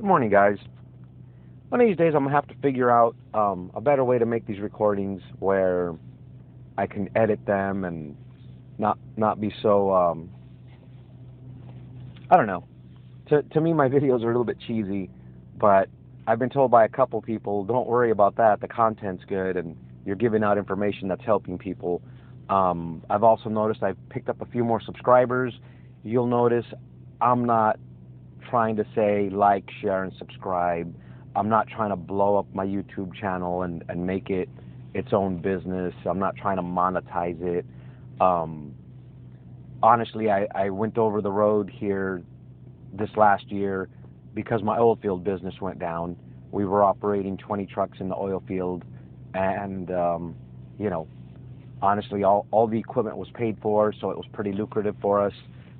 Good morning, guys. One of these days I'm going to have to figure out a better way to make these recordings where I can edit them and not be so, I don't know. To me, my videos are a little bit cheesy, but I've been told by a couple people, don't worry about that, the content's good, and you're giving out information that's helping people. I've also noticed I've picked up a few more subscribers. You'll notice I'm not trying to say like, share, and subscribe. I'm not trying to blow up my YouTube channel and make it its own business. I'm not trying to monetize it. Honestly, I went over the road here this last year because my oil field business went down. We were operating 20 trucks in the oil field, and honestly, all the equipment was paid for, so it was pretty lucrative for us.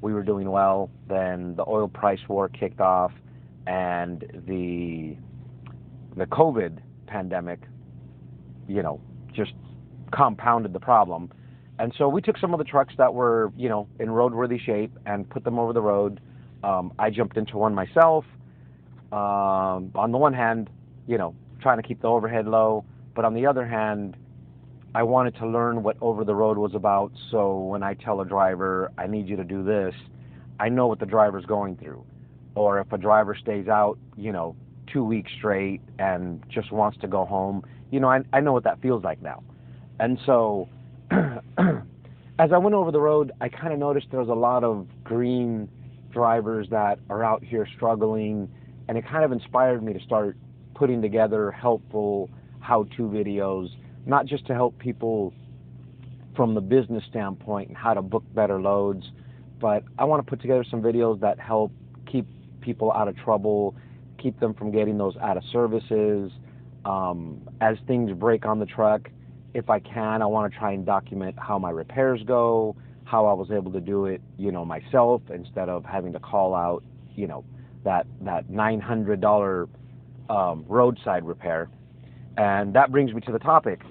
We were doing well. Then the oil price war kicked off, and the COVID pandemic, just compounded the problem. And so we took some of the trucks that were, in roadworthy shape and put them over the road. I jumped into one myself. On the one hand, trying to keep the overhead low, but on the other hand, I wanted to learn what over the road was about, so when I tell a driver, I need you to do this, I know what the driver's going through. Or if a driver stays out, 2 weeks straight and just wants to go home, I know what that feels like now. And so, as I went over the road, I kind of noticed there was a lot of green drivers that are out here struggling, and it kind of inspired me to start putting together helpful how-to videos, not just to help people from the business standpoint and how to book better loads, but I want to put together some videos that help keep people out of trouble, keep them from getting those out of services. As things break on the truck, if I can, I want to try and document how my repairs go, how I was able to do it, myself, instead of having to call out, that $900 roadside repair. And that brings me to the topic.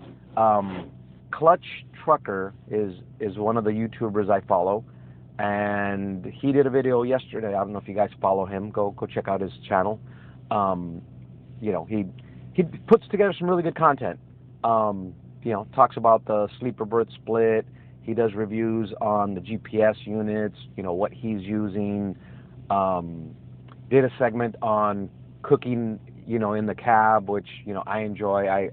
Clutch Trucker is one of the YouTubers I follow, and he did a video yesterday. I don't know if you guys follow him. Go check out his channel. He puts together some really good content. Talks about the sleeper berth split. He does reviews on the GPS units, what he's using. Did a segment on cooking, in the cab, which, I enjoy.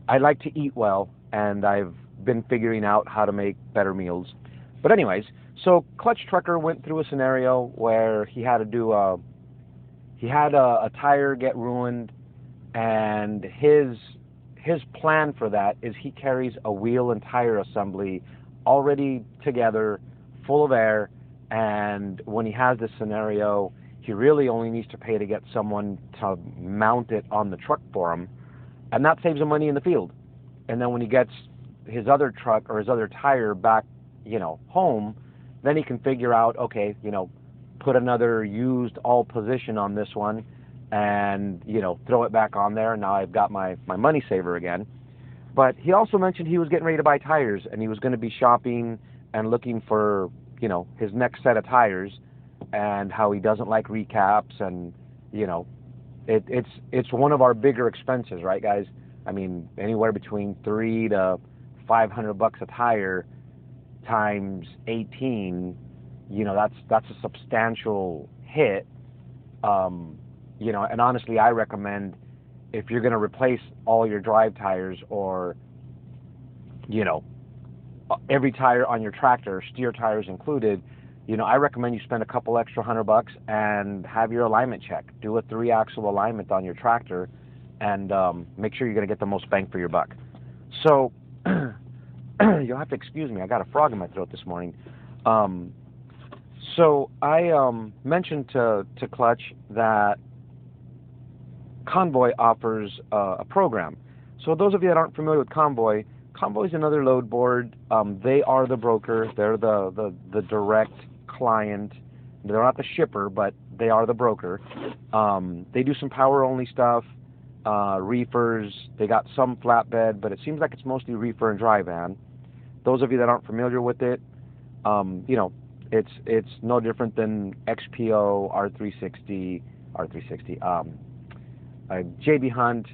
I like to eat well, and I've been figuring out how to make better meals. But anyways, so Clutch Trucker went through a scenario where he had to do a tire get ruined, and his plan for that is he carries a wheel and tire assembly already together, full of air, and when he has this scenario, he really only needs to pay to get someone to mount it on the truck for him, and that saves him money in the field. And then when he gets his other truck or his other tire back, home, then he can figure out, okay, put another used all position on this one and, throw it back on there. Now I've got my money saver again. But he also mentioned he was getting ready to buy tires, and he was going to be shopping and looking for, his next set of tires, and how he doesn't like recaps, and, it's one of our bigger expenses, right, guys? I mean, anywhere between $300 to $500 a tire times 18, that's a substantial hit. And honestly, I recommend, if you're going to replace all your drive tires, or, every tire on your tractor, steer tires included, I recommend you spend a couple extra $100 and have your alignment check. Do a 3-axle alignment on your tractor, and make sure you're going to get the most bang for your buck. So you'll have to excuse me. I got a frog in my throat this morning. So I mentioned to Clutch that Convoy offers a program. So those of you that aren't familiar with Convoy is another load board. They are the broker. They're the direct client. They're not the shipper, but they are the broker. They do some power-only stuff, reefers. They got some flatbed, but it seems like it's mostly reefer and dry van. Those of you that aren't familiar with it, it's no different than XPO, R360, R360. JB Hunt,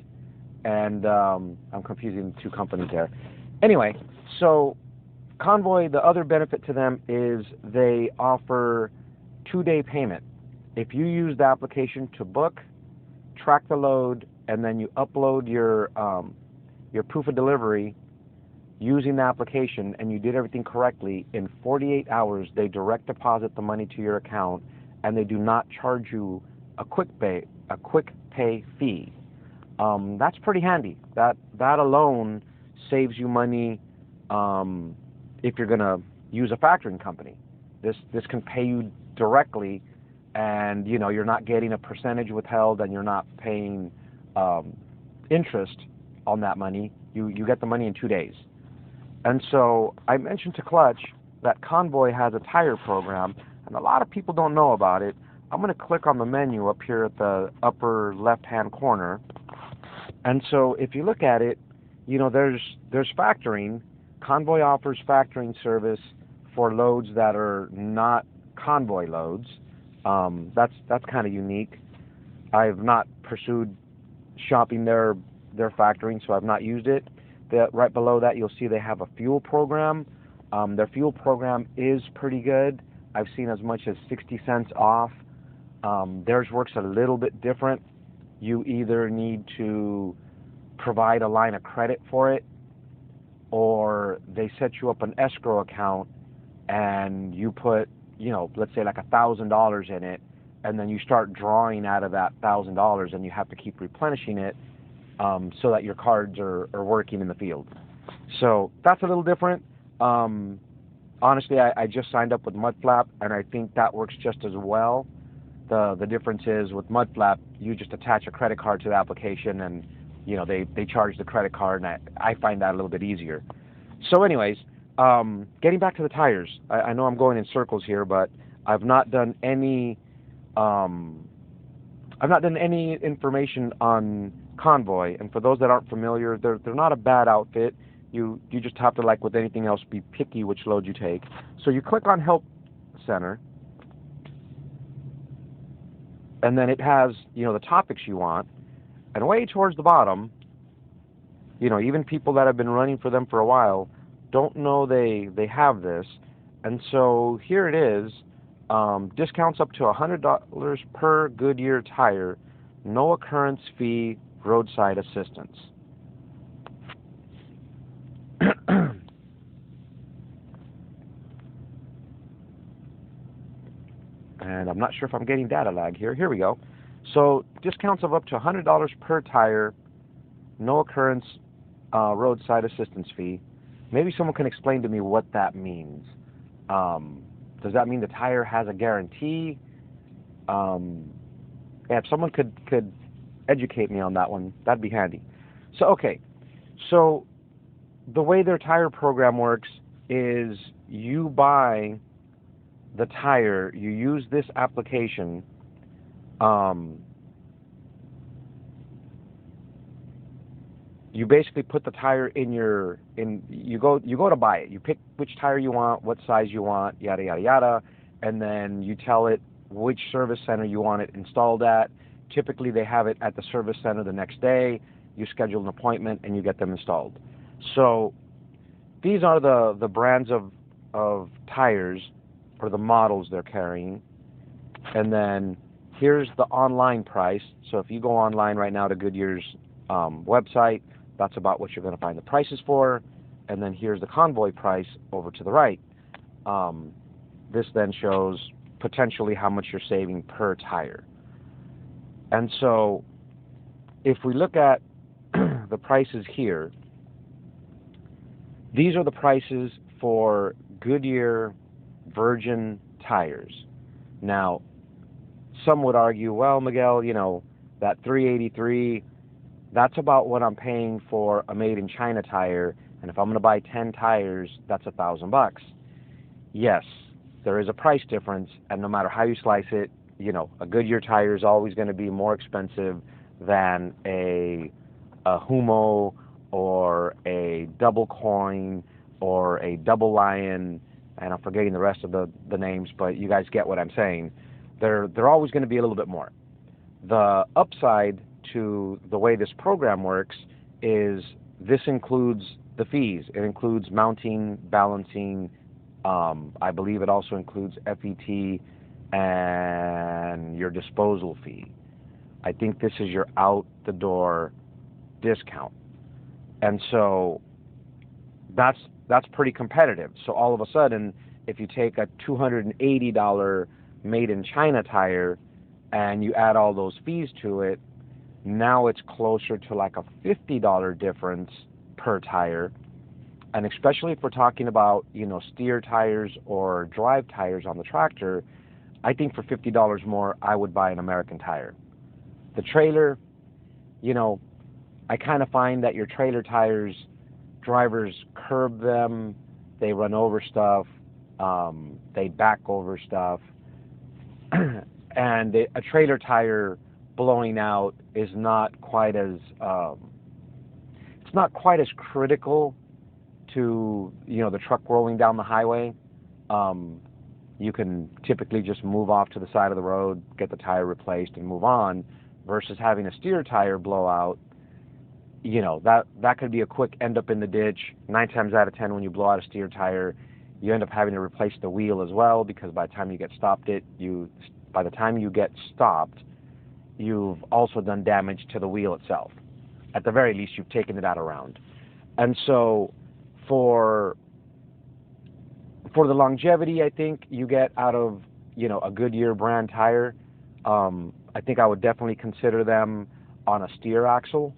and I'm confusing two companies there. Anyway, so Convoy, the other benefit to them is they offer 2-day payment. If you use the application to book, track the load, and then you upload your proof of delivery using the application, and you did everything correctly, in 48 hours they direct deposit the money to your account, and they do not charge you a quick pay fee. That's pretty handy. That alone saves you money if you're going to use a factoring company. This can pay you directly, and you're not getting a percentage withheld, and you're not paying interest on that money. You get the money in 2 days. And so I mentioned to Clutch that Convoy has a tire program, and a lot of people don't know about it. I'm going to click on the menu up here at the upper left-hand corner. And so if you look at it, there's factoring. Convoy offers factoring service for loads that are not Convoy loads. That's kind of unique. I've not pursued shopping their factoring, so I've not used it. Right below that, you'll see they have a fuel program. Their fuel program is pretty good. I've seen as much as 60 cents off. Theirs works a little bit different. You either need to provide a line of credit for it, or they set you up an escrow account and you put, let's say like $1,000 in it, and then you start drawing out of that $1,000, and you have to keep replenishing it so that your cards are working in the field. So that's a little different. Honestly, I just signed up with Mudflap, and I think that works just as well. The difference is with Mudflap, you just attach a credit card to the application, and they charge the credit card, and I find that a little bit easier. So anyways, getting back to the tires, I know I'm going in circles here, but I've not done any information on Convoy. And for those that aren't familiar, they're not a bad outfit. You just have to, like with anything else, be picky which load you take. So you click on Help Center, and then it has the topics you want. And way towards the bottom, even people that have been running for them for a while don't know they have this. And so here it is, discounts up to $100 per Goodyear tire, no occurrence fee, roadside assistance. And I'm not sure if I'm getting data lag here. Here we go. So discounts of up to $100 per tire, no occurrence, roadside assistance fee. Maybe someone can explain to me what that means. Does that mean the tire has a guarantee? If someone could educate me on that one, that'd be handy. So okay, so the way their tire program works is you buy the tire, you use this application. You basically put the tire you go to buy it. You pick which tire you want, what size you want, yada yada yada, and then you tell it which service center you want it installed at. Typically they have it at the service center the next day. You schedule an appointment and you get them installed. So these are the brands of tires, or the models they're carrying. And then here's the online price. So if you go online right now to Goodyear's website, that's about what you're going to find the prices for. And then here's the Convoy price over to the right. This then shows potentially how much you're saving per tire. And so if we look at the prices here, these are the prices for Goodyear virgin tires. Now, some would argue, well, Miguel, that $383, that's about what I'm paying for a made-in-China tire, and if I'm going to buy 10 tires, that's $1,000. Yes, there is a price difference, and no matter how you slice it, a Goodyear tire is always going to be more expensive than a Humo or a Double Coin or a Double Lion, and I'm forgetting the rest of the names, but you guys get what I'm saying. They're always going to be a little bit more. The upside to the way this program works is this includes the fees. It includes mounting, balancing. I believe it also includes FET and your disposal fee. I think this is your out the door discount. And so that's pretty competitive. So all of a sudden, if you take a $280 made in China tire and you add all those fees to it, now it's closer to like a $50 difference per tire. And especially if we're talking about, steer tires or drive tires on the tractor, I think for $50 more, I would buy an American tire. The trailer, I kind of find that your trailer tires, drivers curb them, they run over stuff, they back over stuff, and a trailer tire blowing out is not quite as critical to the truck rolling down the highway. You can typically just move off to the side of the road, get the tire replaced, and move on, versus having a steer tire blow out. That could be a quick end up in the ditch. 9 times out of 10, when you blow out a steer tire, you end up having to replace the wheel as well, because by the time you get stopped, you've also done damage to the wheel itself. At the very least, you've taken it out around. And so for the longevity I think you get out of a Goodyear brand tire, I think I would definitely consider them on a steer axle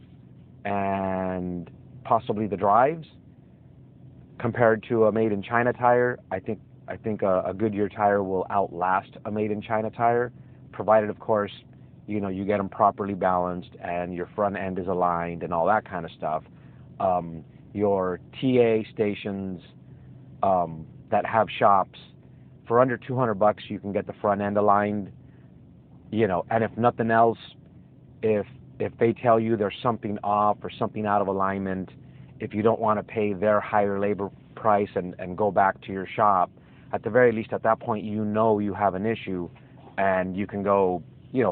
and possibly the drives. Compared to a made in China tire, I think a Goodyear tire will outlast a made in China tire, provided of course you get them properly balanced and your front end is aligned and all that kind of stuff. Your TA stations that have shops, for under $200 you can get the front end aligned, and if nothing else, if they tell you there's something off or something out of alignment, if you don't want to pay their higher labor price and go back to your shop, at the very least at that point you have an issue, and you can go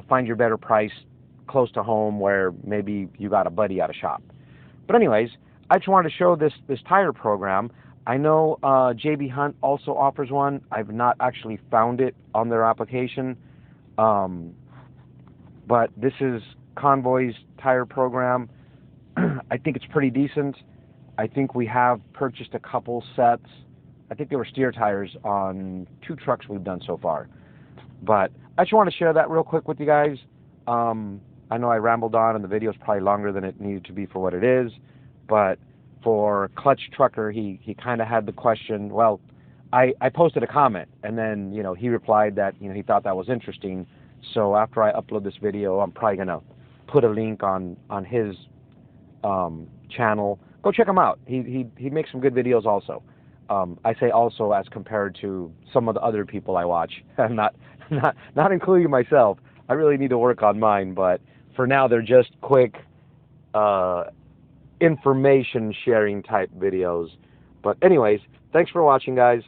find your better price close to home where maybe you got a buddy at a shop. But anyways, I just wanted to show this tire program. I know JB Hunt also offers one. I've not actually found it on their application, but this is Convoy's tire program. I think it's pretty decent. I think we have purchased a couple sets. I think they were steer tires on 2 trucks we've done so far. But I just want to share that real quick with you guys. I know I rambled on, and the video is probably longer than it needed to be for what it is. But for Clutch Trucker, he kind of had the question. Well, I posted a comment, and then he replied that he thought that was interesting. So after I upload this video, I'm probably gonna put a link on his channel. Go check him out. He makes some good videos also. I say also as compared to some of the other people I watch. I'm not including myself. I really need to work on mine, but for now they're just quick information sharing type videos. But anyways, thanks for watching, guys.